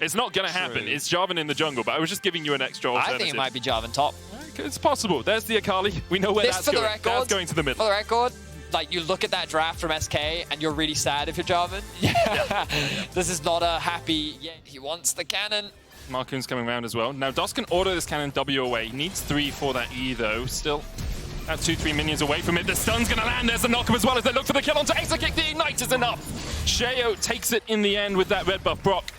It's not going to happen. It's Jarvan in the jungle, but I was just giving you an extra alternative. I think it might be Jarvan top. It's possible. There's the Akali. We know where that's going. That's going to the middle. For the record, like, you look at that draft from SK and you're really sad if you're Jarvan. Yeah. This is not a happy, yet he wants the cannon. Marcoon's coming around as well. Now, Dos can auto this cannon W away. He needs 3 for that E, though. Still, about 2-3 minions away from it. The stun's going to land. There's a knock as well as they look for the kill onto Exakick. The ignite is enough. Sheo takes it in the end with that red buff Brock.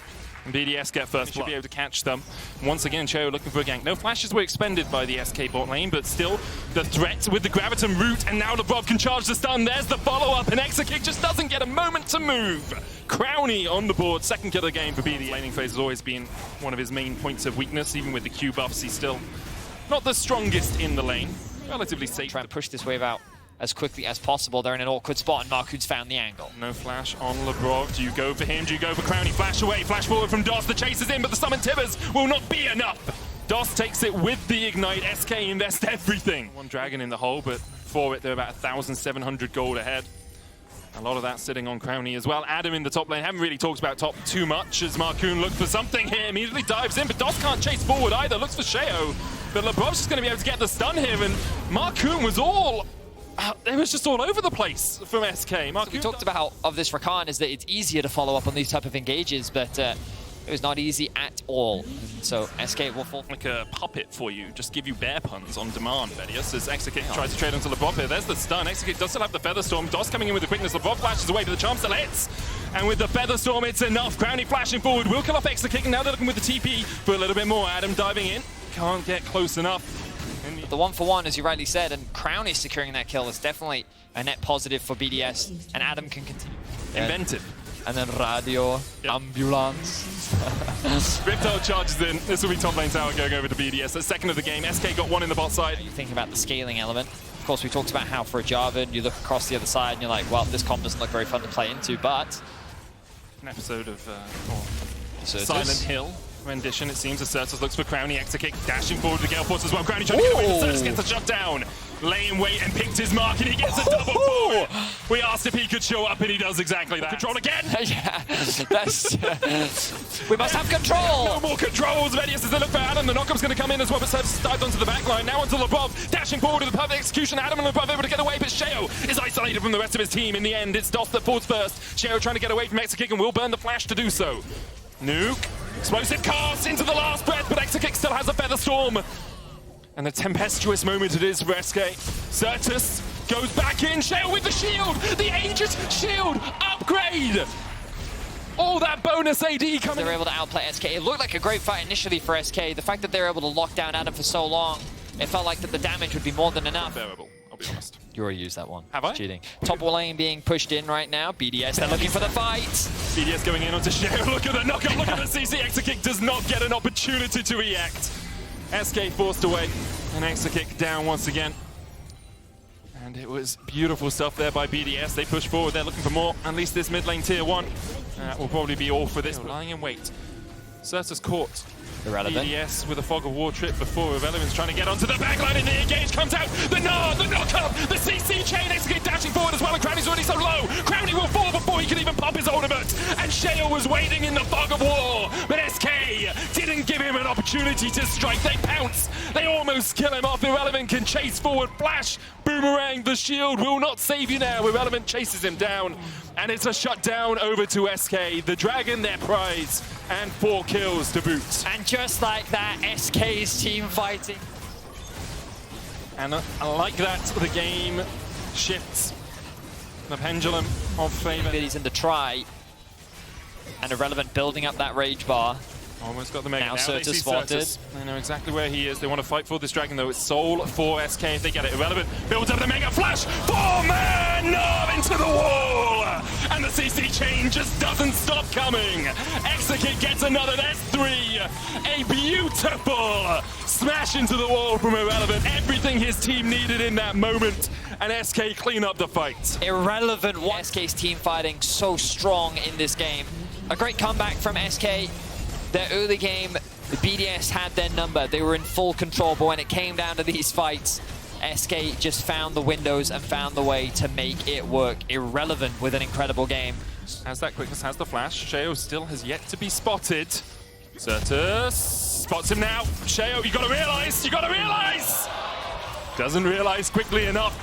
And BDS get first. Should be able to catch them. Once again, Sheo looking for a gank. No flashes were expended by the SK bot lane, but still the threat with the Graviton root, and now LeBron can charge the stun. There's the follow-up, and Exakick just doesn't get a moment to move. Crowny on the board, second kill of the game for BDS. Laning phase has always been one of his main points of weakness. Even with the Q buffs, he's still not the strongest in the lane. Relatively safe. Trying to push this wave out as quickly as possible. They're in an awkward spot, and Marcoon's found the angle. No flash on LeBron. Do you go for him? Do you go for Crowny? Flash away, flash forward from Dos. The chase is in, but the summon Tibbers will not be enough. Dos takes it with the ignite. SK invest everything. One dragon in the hole, but for it, they're about 1,700 gold ahead. A lot of that sitting on Crowny as well. Adam in the top lane. Haven't really talked about top too much as Marcoon looks for something here. Immediately dives in, but Dos can't chase forward either. Looks for Sheo, but LeBron's just going to be able to get the stun here, and Marcoon was all... it was just all over the place from SK. What we talked about of this Rakan is that it's easier to follow up on these type of engages, but it was not easy at all. So SK will fall like a puppet for you, just give you bear puns on demand, Vedius, as Exakick tries to trade onto LeBron here. There's the stun. Exakick does still have the Featherstorm. Dos coming in with the quickness. LeBron flashes away, but the charm still hits. And with the Featherstorm, it's enough. Crowny flashing forward will kill off Exakick, and now they're looking with the TP for a little bit more. Adam diving in. Can't get close enough. The 1-for-1, as you rightly said, and Crowny securing that kill is definitely a net positive for BDS, and Adam can continue. Inventive. And then Radio, Ambulance. Riptide charges in. This will be top lane tower going over to BDS. The second of the game. SK got one in the bot side. You think about the scaling element. Of course, we talked about how for a Jarvan, you look across the other side and you're like, well, this comp doesn't look very fun to play into, but... An episode of Silent Hill rendition, it seems. Astralis looks for Crowny. Exakick dashing forward to Gale Force as well. Crowny trying to get away. Astralis gets the shutdown. Lay in wait and picked his mark, and he gets a double for it. We asked if he could show up, and he does exactly that. Control again. Yeah, that's... we must have control. No more controls. Vedius as they look for Adam. The knockup's going to come in as well, but Serves dived onto the back line. Now onto LeBron, dashing forward with the perfect execution. Adam and LeBron able to get away, but Sheo is isolated from the rest of his team. In the end, it's Dos that falls first. Sheo trying to get away from Exakick and will burn the flash to do so. Nuke. Explosive cast into the last breath, but Exakick still has a Featherstorm. And a tempestuous moment it is for SK. Certus goes back in. Sheo with the shield. The Aegis shield upgrade. All that bonus AD coming. They're able to outplay SK. It looked like a great fight initially for SK. The fact that they were able to lock down Adam for so long, it felt like that the damage would be more than enough. Bearable, I'll be honest. You already used that one. Have I? Cheating. Top lane being pushed in right now. BDS, they're looking for the fight. BDS going in onto Sheo. Look at the knockup. Look at the CC. Exakick does not get an opportunity to react. SK forced away, and Exakick down once again. And it was beautiful stuff there by BDS. They push forward, they're looking for more. At least this mid lane tier 1 will probably be all for this. Lying in wait. Certus caught. Irrelevant. BDS with a fog of war trip before Irrelevant's trying to get onto the backline, and the engage comes out. The nod, the knockup, the CC chain. Exakick dashing forward as well, and Crowny's already so low. Crowny will fall before he can even pop his ultimate. And Sheo was waiting in the fog of war, but SK didn't give him an opportunity to strike. They pounce. They almost kill him off. Irrelevant can chase forward. Flash, boomerang. The shield will not save you now. Irrelevant chases him down, and it's a shutdown over to SK. The Dragon, their prize, and 4 kills to boot. And just like that, SK's team fighting. And like that, the game shifts. The pendulum of favor. He's in the try. And Irrelevant building up that rage bar. Almost got the mega. Now Certus spotted. They know exactly where he is. They want to fight for this dragon, though. It's Soul for SK if they get it. Irrelevant builds up the mega flash. 4-man knob into the wall. And the CC chain just doesn't stop coming. Exakick gets another. There's 3. A beautiful smash into the wall from Irrelevant. Everything his team needed in that moment. And SK clean up the fight. Irrelevant. SK's team fighting so strong in this game. A great comeback from SK. Their early game, the BDS had their number. They were in full control, but when it came down to these fights, SK just found the windows and found the way to make it work. Irrelevant with an incredible game. Has that quickness, has the flash. Sheo still has yet to be spotted. Certus spots him now. Sheo, you gotta realize! You gotta realize! Doesn't realize quickly enough.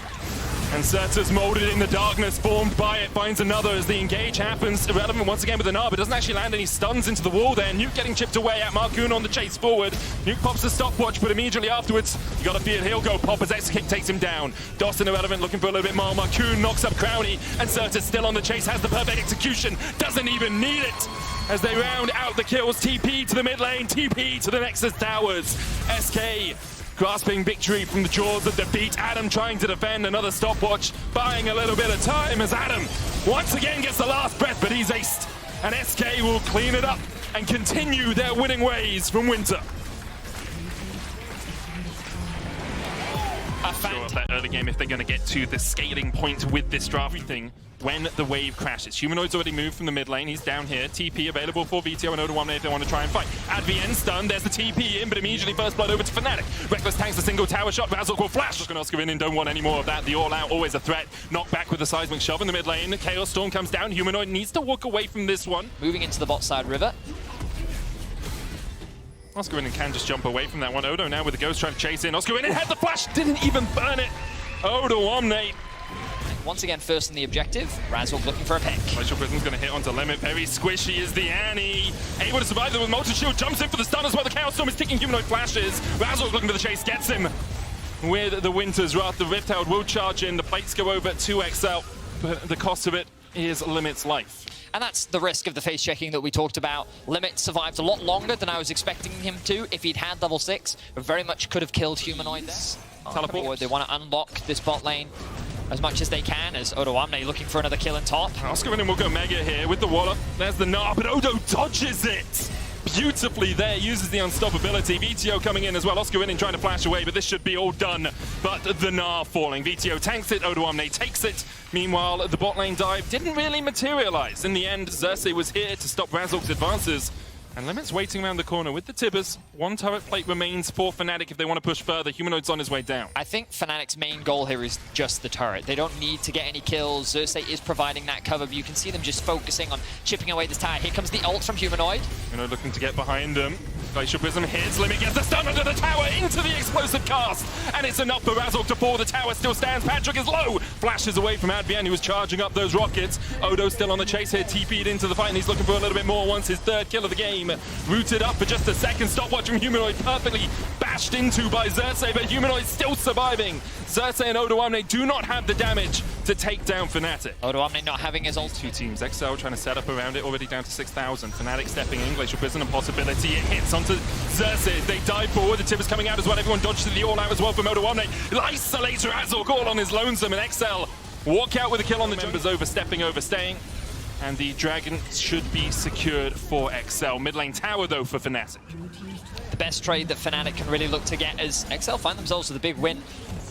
And Certus molded in the darkness, formed by it, finds another as the engage happens. Irrelevant once again with an R, but doesn't actually land any stuns into the wall there. Nuke getting chipped away at Marcoon on the chase forward. Nuke pops the stopwatch, but immediately afterwards, you gotta feel he'll go pop as X-Kick takes him down. Dawson Irrelevant looking for a little bit more. Marcoon knocks up Crowny, and Certus still on the chase, has the perfect execution, doesn't even need it. As they round out the kills, TP to the mid lane, TP to the Nexus towers. SK grasping victory from the jaws of defeat. Adam trying to defend, another stopwatch, buying a little bit of time as Adam once again gets the last breath, but he's aced. And SK will clean it up and continue their winning ways from Winter. Sure of that early game if they're going to get to the scaling point with this draft. Everything when the wave crashes. Humanoid's already moved from the mid lane. He's down here. TP available for VTO and Oda1 if they want to try and fight. Advn stun. There's the TP in, but immediately first blood over to Fnatic. Reckless tanks a single tower shot. Razork will flash. Just going to Oscar in and don't want any more of that. The all-out, always a threat. Knock back with the seismic shove in the mid lane. Chaos Storm comes down. Humanoid needs to walk away from this one. Moving into the bot side river. Oscar in and can just jump away from that one. Odo now with the ghost trying to chase in. Oscar in and had the flash. Didn't even burn it. Oda1 once again, first in the objective. Razork looking for a pick. Glacial Prism's going to hit onto Limit. Very squishy is the Annie. Able to survive with multi-shield. Jumps in for the stun as well. The Chaos Storm is ticking. Humanoid flashes. Razork looking for the chase. Gets him with the Winter's Wrath. The Rift Herald will charge in. The plates go over 2XL. But the cost of it is Limit's life. And that's the risk of the face checking that we talked about. Limit survived a lot longer than I was expecting him to. If he'd had level 6, very much could have killed Humanoid there. Teleport. They want to unlock this bot lane as much as they can, as Oda1 looking for another kill in top. Oscar will go mega here with the Waller. There's the Gnar, but Odo dodges it beautifully there, uses the unstoppability. VTO coming in as well. Oscar trying to flash away, but this should be all done. But the Gnar falling. VTO tanks it, Oda1 takes it. Meanwhile, the bot lane dive didn't really materialize. In the end, Xerxes was here to stop Razork's advances. And Limit's waiting around the corner with the Tibbers. One turret plate remains for Fnatic if they want to push further. Humanoid's on his way down. I think Fnatic's main goal here is just the turret. They don't need to get any kills. Xerxes is providing that cover, but you can see them just focusing on chipping away this tower. Here comes the ult from Humanoid. Humanoid looking to get behind them. Glacial Prism hits, Limit gets the stun under the tower into the explosive cast. And it's enough for Razork to fall. The tower still stands. Patrick is low. Flashes away from Advn, who was charging up those rockets. Odo still on the chase here, TP'd into the fight, and he's looking for a little bit more once his third kill of the game. Rooted up for just a second. Stopwatch from Humanoid perfectly bashed into by Xerxes, but Humanoid still surviving. Xerxes and Oda1 do not have the damage to take down Fnatic. Oda1 not having his ult. Two teams. XL trying to set up around it, already down to 6,000. Fnatic stepping in. Glacial Prison a possibility. It hits onto Xerxes. They dive forward. The Tibbers coming out as well. Everyone dodges the all out as well from Oda1. Isolates Razork all on his lonesome, and XL walk out with a kill on the members, overstepping, overstaying. And the Dragon should be secured for XL. Mid lane tower, though, for Fnatic. The best trade that Fnatic can really look to get as XL find themselves with a big win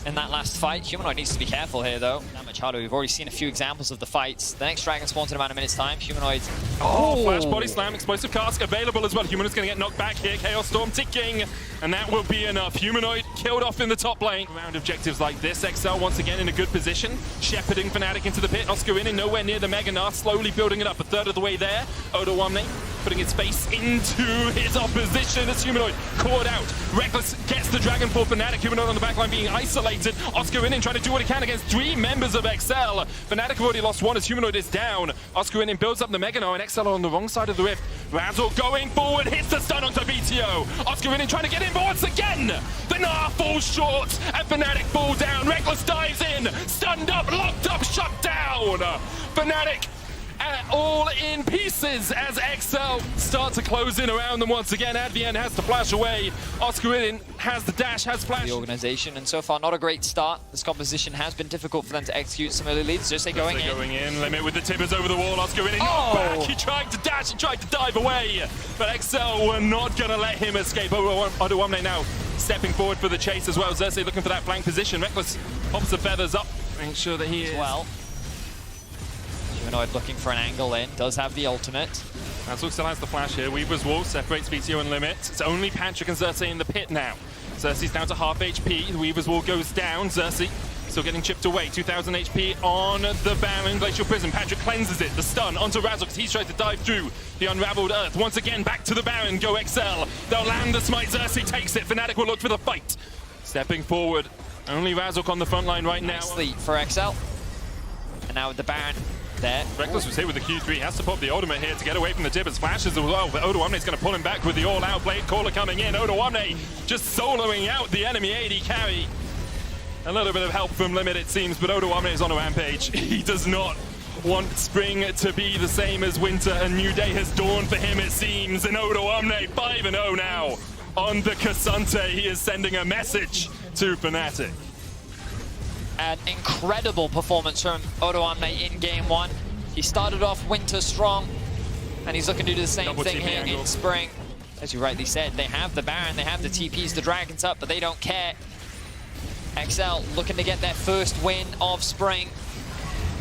in that last fight. Humanoid needs to be careful here, though. That much harder. We've already seen a few examples of the fights. The next Dragon spawns in about a minute's time. Humanoid. Oh, flash body slam, explosive cask available as well. Humanoid's going to get knocked back here. Chaos Storm ticking, and that will be enough. Humanoid killed off in the top lane. Around objectives like this, XL once again in a good position, shepherding Fnatic into the pit. Oscar in and nowhere near the Mega Gnar, slowly building it up a third of the way there. Oda1 putting its face into his opposition as Humanoid caught out. Reckless gets the Dragon for Fnatic. Humanoid on the backline being isolated. Oscar in trying to do what he can against 3 members of XL. Fnatic have already lost 1 as Humanoid is down. Oscar in builds up the Mega Gnar, and XL on the wrong side of the rift. Razork going forward, hits the stun onto VTO. Oscar in trying to get in, but once again, the Gnar falls short, and Fnatic fall down. Reckless dives in, stunned up, locked up, shut down. Fnatic all in pieces as XL start to close in around them once again. Advn has to flash away. Oscar has the dash, has flash. The organization, and so far not a great start. This composition has been difficult for them to execute some early leads. Just going in. Limit with the Tibbers over the wall. Oscar knocked back. He tried to dash, he tried to dive away, but XL were not going to let him escape. Oda1 now stepping forward for the chase as well. Xerxes looking for that flank position. Reckless pops the feathers up, make sure that he is. Well, Humanoid looking for an angle in, does have the ultimate. Razork still has the flash here. Weaver's Wall separates VTO and Limit. It's only Patrick and Xerxes in the pit now. Xerxes down to half HP. The Weaver's Wall goes down. Xerxes Still getting chipped away. 2,000 HP on the Baron. Glacial Prism. Patrick cleanses it. The stun onto Razzle because he's trying to dive through the unraveled earth. Once again, back to the Baron. Go XL. They'll land the smite. Xerxes takes it. Fnatic will look for the fight. Stepping forward. Only Razork on the front line right now. Nicely for XL. And now with the Baron there. Reckless was hit with the Q3. Has to pop the ultimate here to get away from the Tibbers. Flashes as well, but Odoamne's going to pull him back with the all-out Blade Caller coming in. Odoamne just soloing out the enemy AD carry. A little bit of help from Limit, it seems, but Odoamne is on a rampage. He does not want Spring to be the same as Winter. A new day has dawned for him, it seems. And Odoamne 5-0 now on the Cassante. He is sending a message to Fnatic. An incredible performance from Odoamne in game one. He started off Winter strong, and he's looking to do the same thing here in Spring. As you rightly said, they have the Baron, they have the TPs, the Dragons up, but they don't care. XL looking to get their first win of Spring,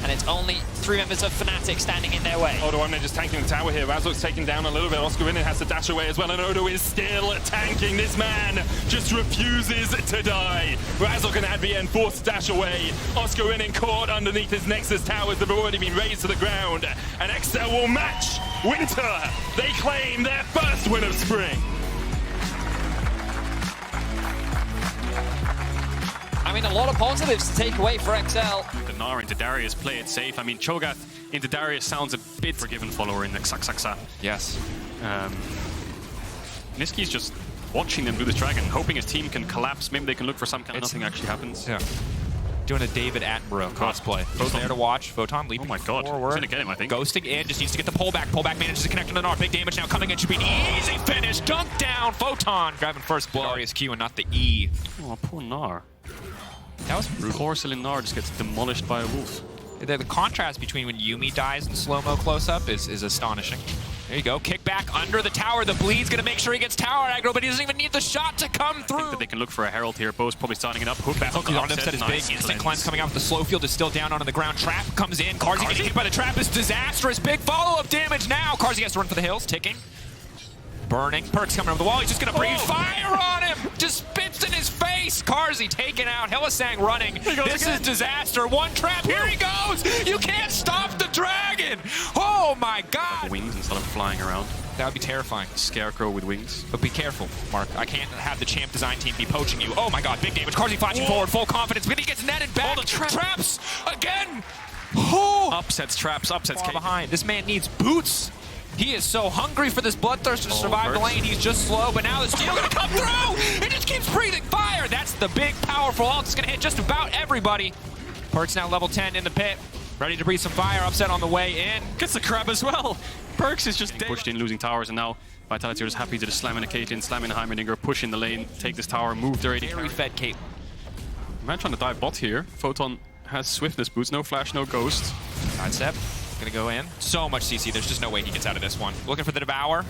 and it's only 3 members of Fnatic standing in their way. Odoamne just tanking the tower here. Razork's taken down a little bit. Oscar Winning has to dash away as well, and Odo is still tanking. This man just refuses to die. Razork and Advienne forced to dash away. Oscar Winning caught underneath his Nexus towers that have already been razed to the ground. And XL will match Winter. They claim their first win of Spring. I mean, a lot of positives to take away for XL. The Gnar into Darius, play it safe. I mean, Cho'Gath into Darius sounds a bit forgiven follower in the Xaxaxa. Yes. Niski's just watching them do this dragon, hoping his team can collapse. Maybe they can look for some kind of nothing actually happens. Yeah. Doing a David Attenborough cosplay. Both there to watch. Photon leaping forward. He's gonna get him, I think. Ghosting in, just needs to get the pullback. Pullback manages to connect on the Gnar. Big damage now coming in. Should be an easy finish. Dunk down. Photon grabbing first blood. Darius Q and not the E. Oh, poor Gnar. That was brutal. Porcelain Gnar just gets demolished by a wolf. The contrast between when Yuumi dies in slow-mo close-up is astonishing. There you go. Kick back under the tower. The bleed's going to make sure he gets tower aggro, but he doesn't even need the shot to come through. I think that they can look for a Herald here. Bo's probably starting it up. Hook back. Hook on him, set is big. Instant cleanse coming out with the slow field is still down onto the ground. Trap comes in. Carzzy getting hit by the trap is disastrous. Big follow-up damage now. Carzzy has to run for the hills. Ticking. Burning. Perks coming over the wall. He's just going to breathe fire on him. Just spits in his face. Carzzy taken out. Hillisang running. This is disaster. One trap. Here he goes. You can't stop the dragon. Oh, my God. Like wings instead of flying around. That would be terrifying. Scarecrow with wings. But be careful, Mark. I can't have the champ design team be poaching you. Oh, my God. Big damage. Carzzy flashing forward. Full confidence. But he gets netted back. The traps again. Oh. Upsets traps. Upsets Kate. Behind. This man needs boots. He is so hungry for this bloodthirst to survive the lane. He's just slow, but now the steel gonna come through. He just keeps breathing fire. That's the big, powerful ult. It's gonna hit just about everybody. Perks now level 10 in the pit, ready to breathe some fire. Upset on the way in. Gets the crab as well. Perks is just pushed in, losing towers, and now Vitality are just happy to just slam in a Caitlyn, slam in a Heimerdinger, push in the lane, take this tower, move their AD Very carry. fed Caitlyn. Man trying to dive bot here. Photon has swiftness boots, no flash, no ghost. Sidestep. Gonna go in. So much CC. There's just no way he gets out of this one. Looking for the Devour.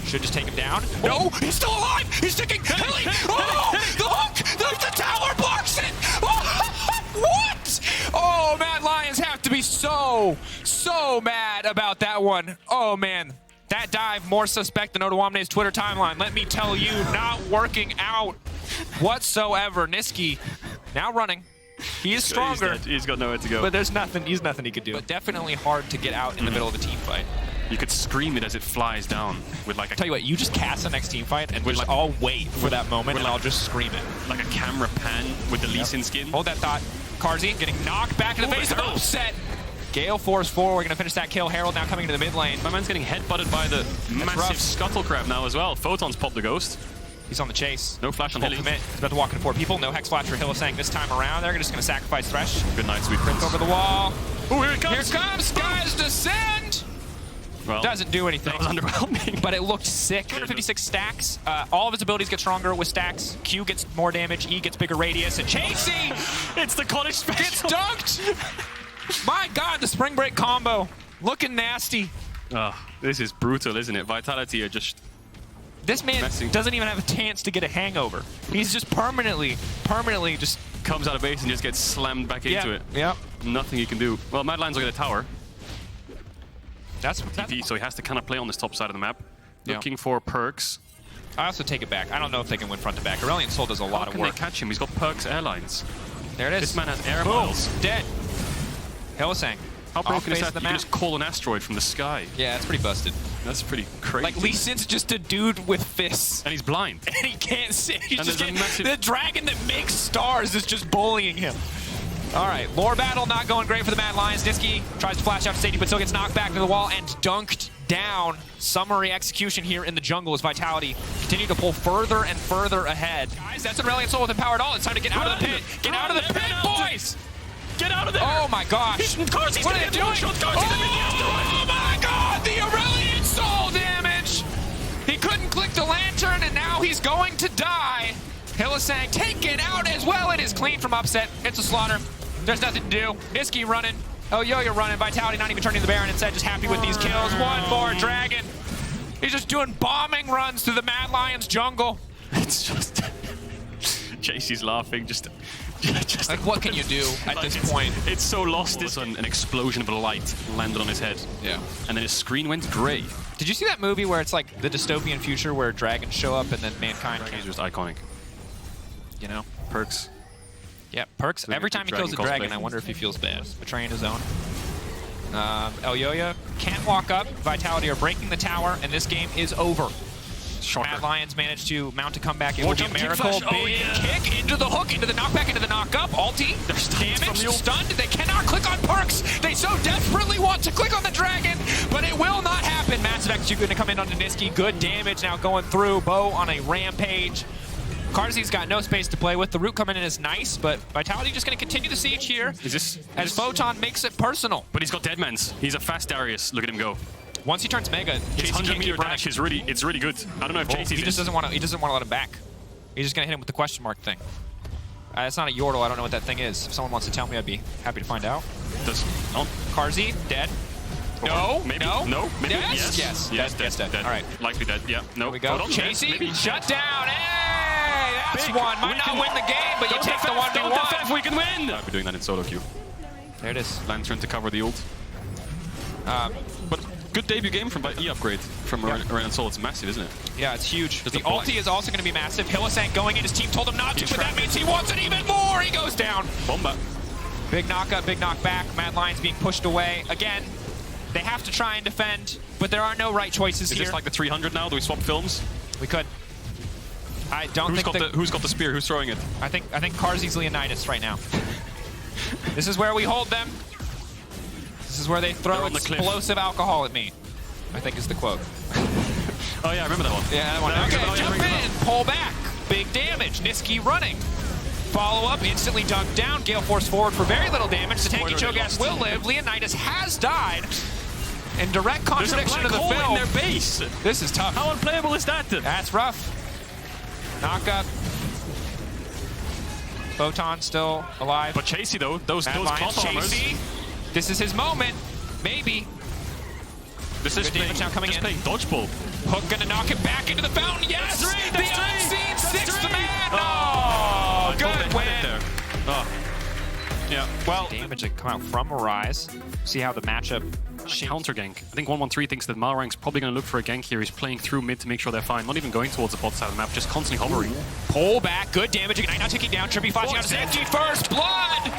Should just take him down. No! He's still alive! He's sticking! Hilly! Oh! The hook! The tower blocks it! Oh, what? Oh, Mad Lions have to be so mad about that one. Oh, man. That dive, more suspect than Odoamne's Twitter timeline. Let me tell you, not working out whatsoever. Niski now running. He is stronger. He's got nowhere to go. But there's nothing he could do. But definitely hard to get out in the middle of a team fight. You could scream it as it flies down with like a... Tell you what, you just cast the next team fight and we'll just all wait for that moment and I'll just scream it. Like a camera pan with the Lee Sin skin. Hold that thought. Carzzy getting knocked back in the face of Upset. Gale force forward. We're going to finish that kill. Herald now coming into the mid lane. My man's getting headbutted by the massive scuttle crab now as well. Photon's popped the ghost. He's on the chase. No flash on Hilly. Commit. He's about to walk in 4 people. No Hex Flash for Hillisang this time around. They're just going to sacrifice Thresh. Good night, sweet prince. Over the wall. Oh, here it comes. Here comes Sky's Descent. Well, doesn't do anything. That was underwhelming. But it looked sick. 256 stacks. All of his abilities get stronger with stacks. Q gets more damage. E gets bigger radius. And chasing! It's the Cottage special. Gets dunked! My God, the Spring Break combo. Looking nasty. Oh, this is brutal, isn't it? Vitality are just... This man doesn't even have a chance to get a hangover. He's just permanently just... Comes out of base and just gets slammed back into it. Yep. Nothing he can do. Well, Mad Lions will get a tower. That's so he has to kind of play on this top side of the map. Looking for perks. I also take it back. I don't know if they can win front to back. Aurelion Sol does a lot of work. How can they catch him? He's got perks airlines. There it is. This man has air Boom. miles. Dead. Hylissang. How broken is face that? of the You can map. just call an asteroid from the sky. Yeah, that's pretty busted. That's pretty crazy. Like, Lee Sin's just a dude with fists. And he's blind. And he can't see. He's And just there's a getting, massive- the dragon that makes stars is just bullying him. All right, lore battle not going great for the Mad Lions. Niski tries to flash out to safety, but still gets knocked back to the wall and dunked down. Summary execution here in the jungle as Vitality continue to pull further and further ahead. Guys, that's an Reliant Soul with empowered all. It's time to get out of the pit. Get out of the pit, boys! Get out of there! Oh my gosh. Of course he's What gonna are get they doing? one-shot. Of course he's gonna get the asteroid. Oh my god, the Aurelian Soul damage! He couldn't click the lantern and now he's going to die. Hylissang taken out as well. It is clean from upset. It's a slaughter. There's nothing to do. Niski running. Oh, Yo-Yo running. Vitality not even turning the Baron. Instead, just happy with these kills. One more Dragon. He's just doing bombing runs through the Mad Lions jungle. It's just... JC's laughing, just Like, what can you do at this it's, point? It's so lost. This an explosion of light landed on his head. Yeah. And then his screen went gray. Did you see that movie where it's like the dystopian future where dragons show up and then mankind It's can't, just iconic. you know? Perks. Yeah, Perks. Every time he kills a dragon, I wonder if he feels bad. Betraying his own. Elyoya can't walk up. Vitality are breaking the tower, and this game is over. Shocker. Mad Lions managed to mount a comeback. It War will be a jump, kick miracle. flash. Oh, Big yeah. kick into the hook, into the knockback, into the knock-up. Ulti, damage, stunned. They cannot click on Perks. They so desperately want to click on the dragon, but it will not happen. Massive execute going to come in onto Niski. Good damage now going through. Bo on a rampage. Karzi's got no space to play with. The root coming in is nice, but Vitality just going to continue the siege here as Photon makes it personal. But he's got Deadmans. He's a fast Darius. Look at him go. Once he turns Mega, His Chasey can't 100-meter keep dash running. is really good. I don't know if He Chasey's just doesn't want to. He doesn't want to let him back. He's just gonna hit him with the question mark thing. It's not a Yordle. I don't know what that thing is. If someone wants to tell me, I'd be happy to find out. No. Karzi dead. No. Maybe. No. No. Maybe. Yes. Yes. Yes. Dead. All right. Likely dead. Yeah. No. Here we go. Hold on. Chasey, Maybe. shut down. Hey, that's Big. one. Might not win the game, but you take the 1v1. We can win. I'll be doing that in solo queue. There it is. Lantern to cover the ult. But good debut game from E upgrade from Ren Soul. It's massive, isn't it? Yeah, it's huge. Just The a black. ulti is also going to be massive. Hylissang going in. His team told him not to, but that means he wants it even more. He goes down. Bomba. Big knockup, big knockback. Mad Lions being pushed away. Again, they have to try and defend, but there are no right choices Is here. this like the 300 now? Do we swap films? We could. I don't Who's think got the spear? Who's throwing it? I think Karzi's Leonidas right now. This is where we hold them. This is where they throw on the cliff. explosive alcohol at me, I think is the quote. Oh yeah, I remember that one. Yeah, that one. Okay, jump in, pull back. Big damage. Niski running. Follow up, instantly dunked down. Gale Force forward for very little damage. The tanky Cho'Gath will live. Leonidas has died. In direct contradiction to the hole film. in their base. This is tough. How unplayable is that? That's rough. Knock up. Photon still alive. But Chasey though, those Mad Lions, cloth armors. Chasey. This is his moment. Maybe. This is Good damage now coming in. playing dodgeball. Hook gonna knock him back into the fountain. Yes! That's three, The that's three, unseen that's sixth three. man. Oh, No! Good win. There. Oh. Yeah. Well, Damage that come out from Arise. See how the matchup counter gank. I think 113 thinks that Malrang's probably going to look for a gank here. He's playing through mid to make sure they're fine. Not even going towards the bot side of the map, just constantly hovering. pull back. Good damage. Ignite now ticking down. Trimby flashing out to safety. First blood.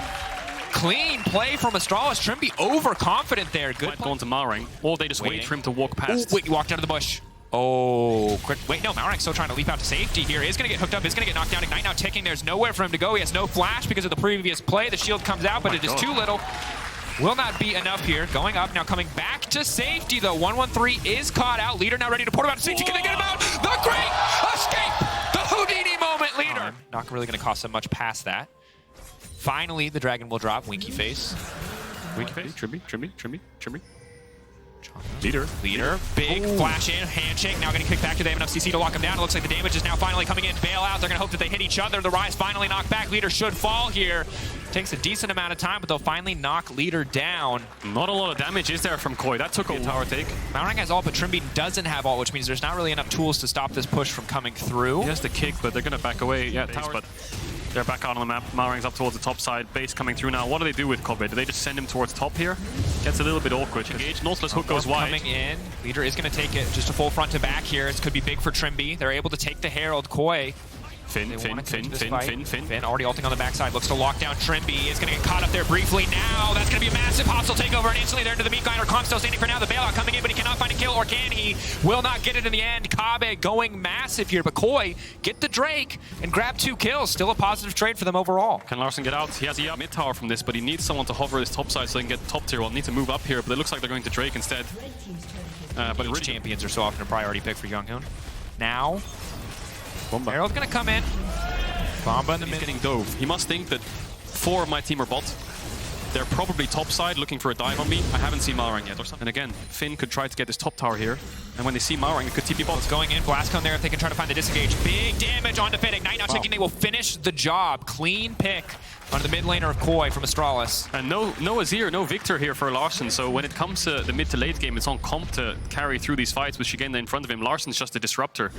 Clean play from Astralis. Trimby overconfident there. Good Might play. go into Malrang, or they just wait for him to walk past. Ooh, wait, he walked out of the bush. Oh, wait, no, Malrang's still trying to leap out to safety here. Is going to get hooked up, is going to get knocked down. Ignite now ticking. There's nowhere for him to go. He has no flash because of the previous play. The shield comes out, but it is too little. Will not be enough here. Going up, now coming back to safety, though. 113 is caught out. Leader now ready to port him out to safety. Can they get him out? The great escape! The Houdini moment, Leader! Not really going to cost him much past that. Finally, the dragon will drop. Winky face. Winky face. Trimby. Leader, big flash in, handshake, now getting kicked back to the enough CC to lock him down. It looks like the damage is now finally coming in. Bail out, they're gonna hope that they hit each other. The Rise finally knocked back. Leader should fall here. Takes a decent amount of time, but they'll finally knock Leader down. Not a lot of damage is there from Koi. That took a tower take. Malrang has ult, but Trimby doesn't have ult, which means there's not really enough tools to stop this push from coming through. He has the kick, but they're gonna back away. Yeah, tower. But they're back out on the map. Malrang's up towards the top side. Base coming through now. What do they do with Kobe? Do they just send him towards top here? Gets a little bit awkward. Engage. Nautilus hook goes wide. Coming in. Leader is going to take it just a full front to back here. It could be big for Trimby. They're able to take the Herald. Koi Finn already ulting on the backside, looks to lock down Trimby, is going to get caught up there briefly now. That's going to be a massive hostile takeover, and instantly they're into the meat grinder. Kong still standing for now, the bailout coming in, but he cannot find a kill, or can he? Will not get it in the end. Kabe going massive here, but Koi get the Drake and grab 2 kills. Still a positive trade for them overall. Can Larssen get out? He has a mid tower from this, but he needs someone to hover his top side so they can get top tier. Well, need to move up here, but it looks like they're going to Drake instead. But each champions are so often a priority pick for Younghoon. Now, Harold's going to come in. Bomba in the mid. Getting dove. He must think that 4 of my team are bot. They're probably top side looking for a dive on me. I haven't seen Malrang yet or something. And again, Finn could try to get this top tower here. And when they see Malrang, it could TP bot. It's going in. Blastcone there if they can try to find the disengage. Big damage onto Fnatic. Night now checking they will finish the job. Clean pick on the mid laner of Koi from Astralis. And no Azir, no Victor here for Larssen. So when it comes to the mid to late game, it's on Comp to carry through these fights with Shigenda in front of him. Larsen's just a disruptor.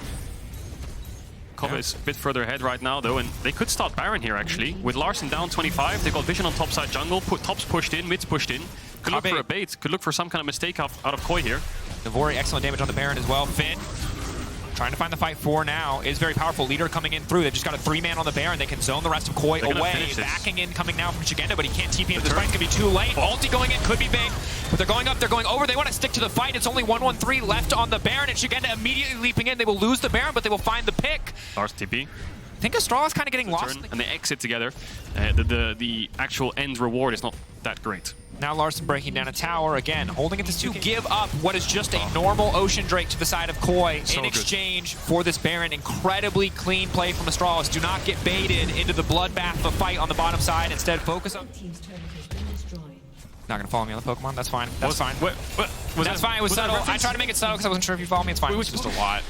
Kobe is a bit further ahead right now, though, and they could start Baron here, actually. With Larssen down 25, they got vision on top side jungle, top's pushed in, mid's pushed in. Could look for a bait, could look for some kind of mistake out of Koi here. Navori, excellent damage on the Baron as well. Finn, trying to find the fight for now, is very powerful. Leader coming in through. They've just got a 3-man on the Baron. They can zone the rest of Koi away. Backing in, coming now from Shigenda, but he can't TP him. This fight's gonna be too late. Ulti going in, could be big. But they're going up, they're going over. They want to stick to the fight. It's only 1-1-3 left on the Baron, and Shigenda immediately leaping in. They will lose the Baron, but they will find the pick. Lars TP. I think Astralis kind of getting lost. And they exit together. The actual end reward is not that great. Now Larssen breaking down a tower again, holding it to give up what is just a normal Ocean Drake to the side of Koi in exchange for this Baron. Incredibly clean play from Astralis. Do not get baited into the bloodbath of a fight on the bottom side. Instead, focus on... Not gonna follow me on the Pokemon. That's fine. That's fine. That's fine. It was subtle. I tried to make it subtle because I wasn't sure if you follow me. It's fine. It was just a lot.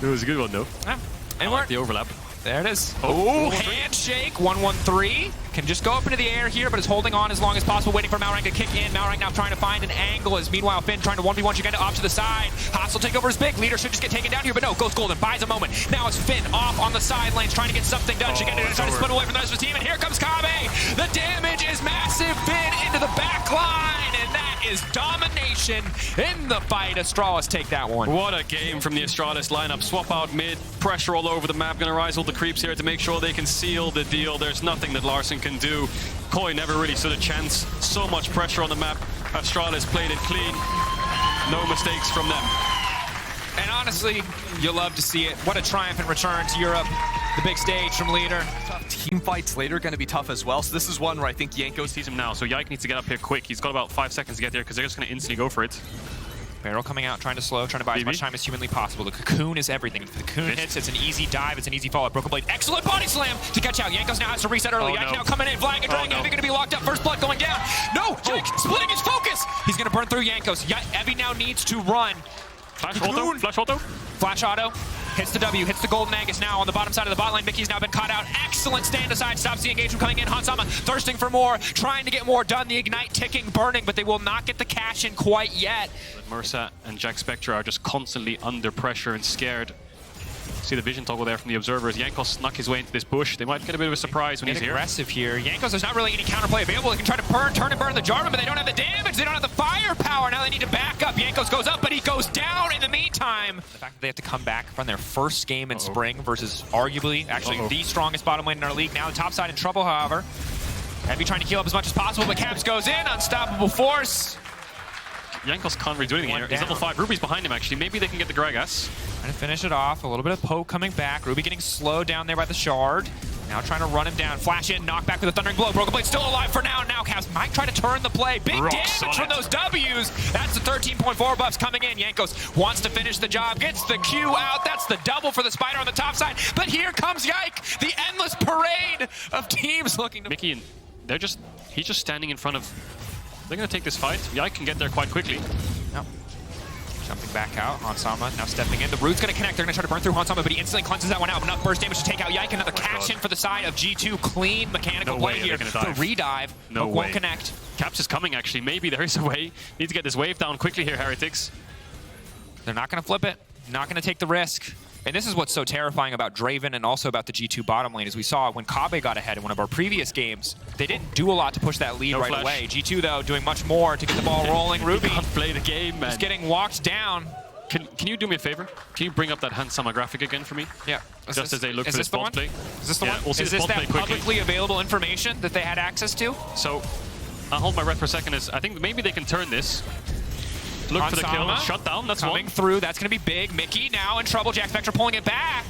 It was a good one, though. Yeah. And like the overlap. There it is. Oh, handshake. 1-1-3. Can just go up into the air here, but is holding on as long as possible, waiting for Malrang to kick in. Malrang now trying to find an angle as meanwhile Finn trying to 1v1 Shigenda off to the side. Hostile takeover is big. Leader should just get taken down here, but no, goes golden. Buys a moment. Now it's Finn off on the side lanes trying to get something done. Shigenda trying to split away from the rest of the team, and here comes Kabe. The damage is massive. Finn into the back line, and that is domination in the fight. Astralis take that one. What a game from the Astralis lineup. Swap out mid, pressure all over the map. Gonna rise all the creeps here to make sure they can seal the deal. There's nothing that Larssen can do. Koi never really stood a chance. So much pressure on the map. Astralis played it clean. No mistakes from them. And honestly, you love to see it. What a triumphant return to Europe. The big stage from Leader. Team fights later going to be tough as well. So this is one where I think Yanko sees him now. So Yike needs to get up here quick. He's got about 5 seconds to get there because they're just going to instantly go for it. Barrel coming out, trying to slow, trying to buy as much time as humanly possible. The cocoon is everything. If the cocoon hits, it's an easy dive, it's an easy follow-up. Broken Blade, excellent body slam to catch out. Yankos now has to reset early. Yike now coming in, flying and dragging. Evie going to be locked up. First blood going down. No, Jake splitting his focus. He's going to burn through Yankos. Evie now needs to run. Flash auto, flash auto. Flash auto. Hits the W, hits the Golden Angus now on the bottom side of the bot lane. Mickey's now been caught out. Excellent stand aside, stops the engage from coming in. Hansama thirsting for more, trying to get more done. The Ignite ticking, burning, but they will not get the cash in quite yet. Mersa and Jack Spectre are just constantly under pressure and scared. See the vision toggle there from the observers. Yankos snuck his way into this bush. They might get a bit of a surprise when he's here. Aggressive here. Yankos, there's not really any counterplay available. They can try to turn and burn the Jarvan, but they don't have the damage. They don't have the firepower. Now they need to back up. Yankos goes up, but he goes down in the meantime. The fact that they have to come back from their first game in spring versus arguably, actually, the strongest bottom lane in our league. Now the top side in trouble, however. Heavy trying to heal up as much as possible, but Caps goes in. Unstoppable force. Yankos can't really do anything here. He's level 5. Ruby's behind him, actually. Maybe they can get the Gragas. Trying to finish it off. A little bit of poke coming back. Ruby getting slowed down there by the shard. Now trying to run him down. Flash in, knock back with a Thundering Blow. Broken Blade still alive for now. Now Caps might try to turn the play. Big damage from those W's. That's the 13.4 buffs coming in. Yankos wants to finish the job. Gets the Q out. That's the double for the Spider on the top side. But here comes Yike. The endless parade of teams looking to... Mickey, and he's just standing in front of... They're going to take this fight. Yike can get there quite quickly. Yep. Jumping back out. Hansama now stepping in. The root's going to connect. They're going to try to burn through Hansama, but he instantly cleanses that one out. Enough burst damage to take out Yike. Another cash in for the side of G2. Clean mechanical play here. The redive. No way. Won't connect. Caps is coming, actually. Maybe there is a way. Need to get this wave down quickly here, Heretics. They're not going to flip it. Not going to take the risk. And this is what's so terrifying about Draven and also about the G2 bottom lane, as we saw when Kabe got ahead in one of our previous games. They didn't do a lot to push that lead right away. G2, though, doing much more to get the ball rolling. Ruby can't play the game, man. He's getting walked down. Can you do me a favor? Can you bring up that Hansama graphic again for me? Yeah. Just as they look for this bot play. Is this the one? We'll see Is this this bot that play quickly. publicly available information that they had access to? So, I'll hold my breath for a second. I think maybe they can turn this. Look for the kill. Hansama Shut down. That's coming one. through. That's going to be big. Mickey now in trouble. Jack Spectre pulling it back.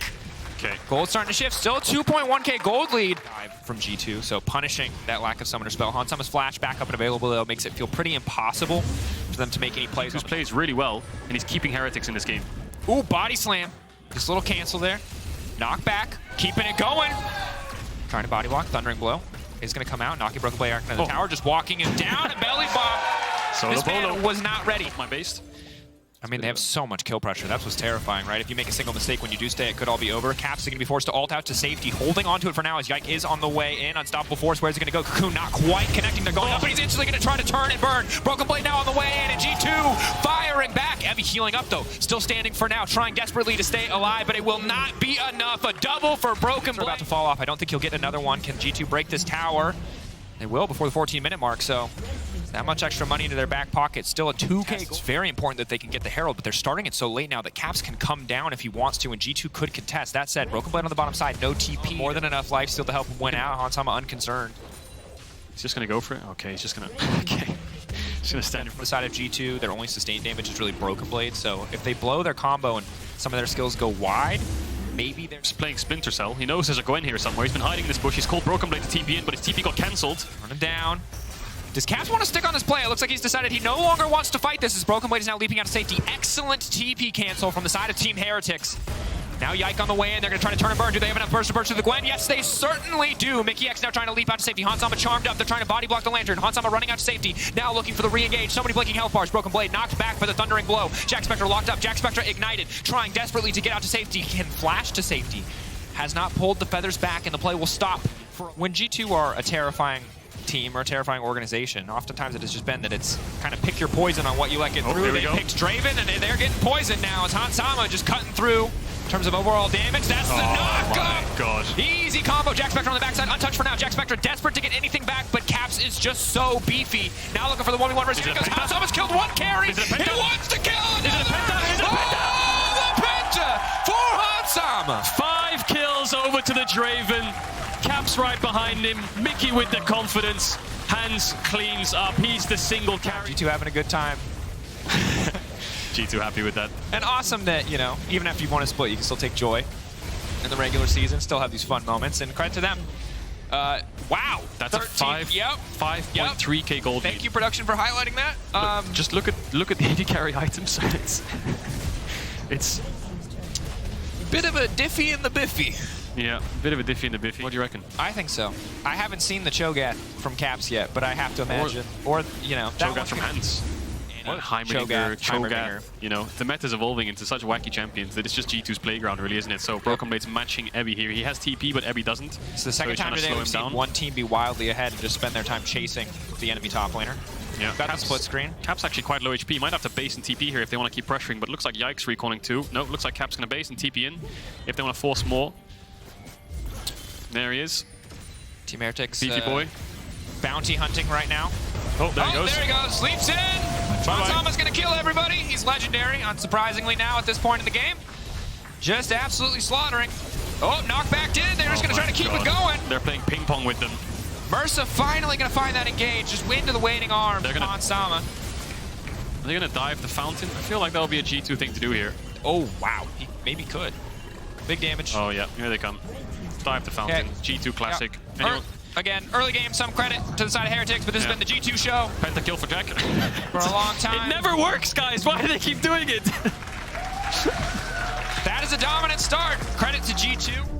Okay. Gold starting to shift. Still a 2.1k gold lead from G2, so punishing that lack of Summoner Spell. Hansama's flash back up and available, though, makes it feel pretty impossible for them to make any plays. He plays really well, and he's keeping Heretics in this game. Ooh, body slam. Just a little cancel there. Knock back. Keeping it going. Trying to body block. Thundering Blow is going to come out. Knocking Broken Blade into the tower. Just walking him down. And belly bomb. This man was not ready. My base. I mean, they have so much kill pressure. That's what's terrifying, right? If you make a single mistake when you do stay, it could all be over. Caps are going to be forced to ult out to safety. Holding onto it for now as Yike is on the way in. Unstoppable Force, where's it going to go? Cocoon not quite connecting. They're going up, but he's instantly going to try to turn and burn. Broken Blade now on the way in, and G2 firing back. Evie healing up, though. Still standing for now, trying desperately to stay alive, but it will not be enough. A double for Broken Blade. About to fall off. I don't think he'll get another one. Can G2 break this tower? They will before the 14-minute mark, so that much extra money into their back pocket. Still a 2K. It's very important that they can get the Herald, but they're starting it so late now that Caps can come down if he wants to, and G2 could contest. That said, Broken Blade on the bottom side, no TP. More than enough lifesteal to help him win out. Hansama unconcerned. He's just going to go for it? Okay, he's just going to... Okay. He's going to stand in From front. the side of G2, their only sustained damage is really Broken Blade, so if they blow their combo and some of their skills go wide, maybe they're He's playing Splinter Cell. He knows there's a go in here somewhere. He's been hiding in this bush. He's called Broken Blade to TP in, but his TP got cancelled. run him down. Does Caps want to stick on this play? It looks like he's decided he no longer wants to fight this as Broken Blade is now leaping out of safety. Excellent TP cancel from the side of Team Heretics. Now Yike on the way in. They're going to try to turn and burn. Do they have enough burst to burst through the Gwen? Yes, they certainly do. Mickey X now trying to leap out to safety. Hansama charmed up. They're trying to body block the Lantern. Hansama running out to safety. Now looking for the re-engage. Somebody blinking health bars. Broken Blade knocked back for the Thundering Blow. Jack Spectre locked up. Jack Spectre ignited. Trying desperately to get out to safety. Can flash to safety. Has not pulled the feathers back, and the play will stop. When G2 are a terrifying team or a terrifying organization, oftentimes it has just been that it's kind of pick your poison on what you let get through. They picked Draven, and they're getting poisoned now as Hansama just cutting through. In terms of overall damage, that's the knock! My God. Easy combo. Jack Spectre on the backside, untouched for now. Jack Spectre desperate to get anything back, but Caps is just so beefy. Now looking for the 1v1 versus because Hansama's killed one carry. He wants to kill another! The penta for Hansama! 5 kills over to the Draven. Caps right behind him. Mickey with the confidence. Hans cleans up. He's the single carry. G2 having a good time. G2 happy with that. And awesome that, you know, even after you won a split, you can still take joy in the regular season, still have these fun moments, and credit to them. Wow. That's 13, a 5.3k gold Thank lead. you, production, for highlighting that. Just look at the AD carry items. It's Bit of a diffy in the biffy. yeah, a bit of a diffy in the biffy. What do you reckon? I think so. I haven't seen the Cho'Gath from Caps yet, but I have to imagine. Or you know, that Cho'Gath from Hans. Heimerdinger, Cho'Gath. You know, the meta is evolving into such wacky champions that it's just G2's playground, really, isn't it? So Broken Blade's matching Ebby here. He has TP, but Ebby doesn't. It's the second time today we've seen one team be wildly ahead and just spend their time chasing the enemy top laner. Yeah, Got the split screen. Cap's actually quite low HP. Might have to base and TP here if they want to keep pressuring, but looks like Yike's recalling too. No, looks like Cap's going to base and TP in if they want to force more. There he is. Team Heretics. Beefy boy. Bounty hunting right now. Oh, there he goes. There he goes. Leaps in. Hansama's going to kill everybody. He's legendary, unsurprisingly now at this point in the game. Just absolutely slaughtering. Oh, knocked back in. They're just going to try to keep it going. They're playing ping pong with them. Mersa finally going to find that engage. Just into the waiting arm. They're gonna- Hansama. Are they going to dive the fountain? I feel like that'll be a G2 thing to do here. Oh, wow. He maybe could. Big damage. Oh, yeah. Here they come. Dive the fountain. Okay. G2 classic. Yeah. Anyone- Again, early game, some credit to the side of Heretics, but this has been the G2 show Pentakill for Jack. for a long time. It never works, guys. Why do they keep doing it? That is a dominant start. Credit to G2.